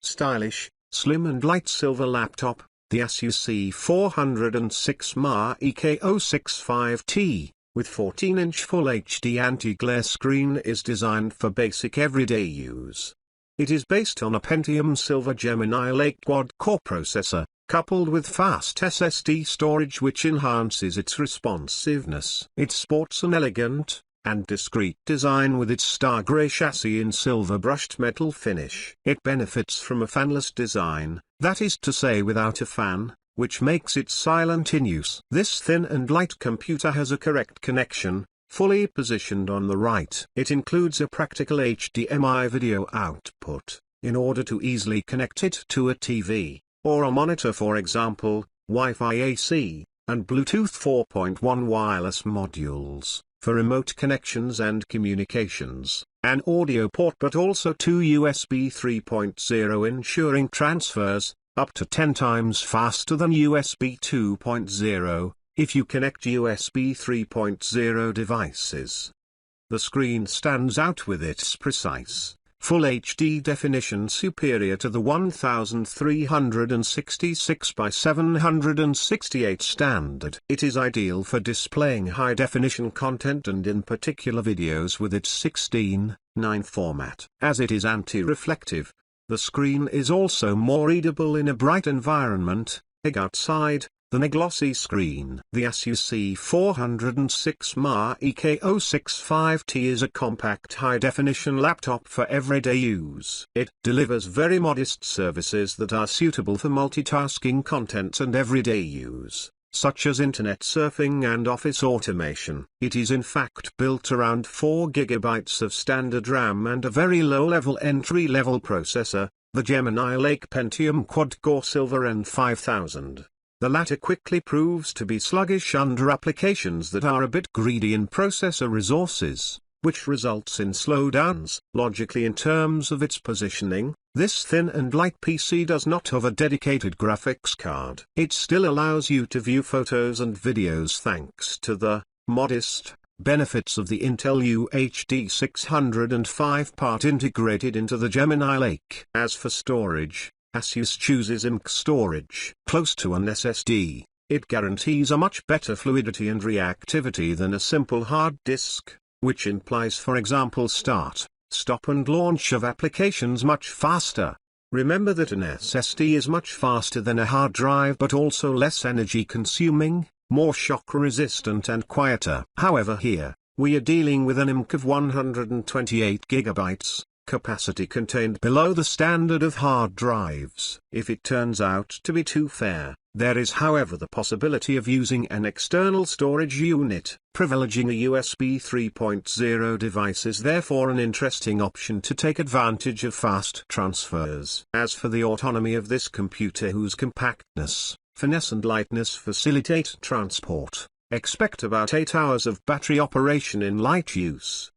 stylish, slim and light silver laptop, the Asus E406MA-EK065T, with 14-inch Full HD anti-glare screen is designed for basic everyday use. It is based on a Pentium Silver Gemini Lake quad-core processor, coupled with fast SSD storage which enhances its responsiveness. It sports an elegant and discreet design with its star grey chassis in silver brushed metal finish. It benefits from a fanless design, that is to say without a fan, which makes it silent in use. This thin and light computer has a correct connection, fully positioned on the right. It includes a practical HDMI video output, in order to easily connect it to a TV, or a monitor, for example, Wi-Fi AC, and Bluetooth 4.1 wireless modules, for remote connections and communications, an audio port but also two USB 3.0 ensuring transfers, up to 10 times faster than USB 2.0, if you connect USB 3.0 devices. The screen stands out with its precise, Full HD definition superior to the 1366 by 768 standard. It is ideal for displaying high-definition content and in particular videos with its 16:9 format. As it is anti-reflective, the screen is also more readable in a bright environment, like outside, than a glossy screen. The Asus E406MA-EK065T is a compact high-definition laptop for everyday use. It delivers very modest services that are suitable for multitasking content and everyday use, such as internet surfing and office automation. It is in fact built around 4 GB of standard RAM and a very low-level entry-level processor, the Gemini Lake Pentium quad-core Silver N5000. The latter quickly proves to be sluggish under applications that are a bit greedy in processor resources, which results in slowdowns. Logically, in terms of its positioning, this thin and light PC does not have a dedicated graphics card. It still allows you to view photos and videos thanks to the modest benefits of the Intel UHD 605 part integrated into the Gemini Lake. As for storage, Asus chooses eMMC storage. Close to an SSD, it guarantees a much better fluidity and reactivity than a simple hard disk, which implies, for example, start, stop and launch of applications much faster. Remember that an SSD is much faster than a hard drive but also less energy consuming, more shock resistant and quieter. However, here, we are dealing with an eMMC of 128 GB. Capacity contained below the standard of hard drives. If it turns out to be too fair, there is however the possibility of using an external storage unit. Privileging a USB 3.0 device is therefore an interesting option to take advantage of fast transfers. As for the autonomy of this computer, whose compactness, finesse and lightness facilitate transport, expect about 8 hours of battery operation in light use.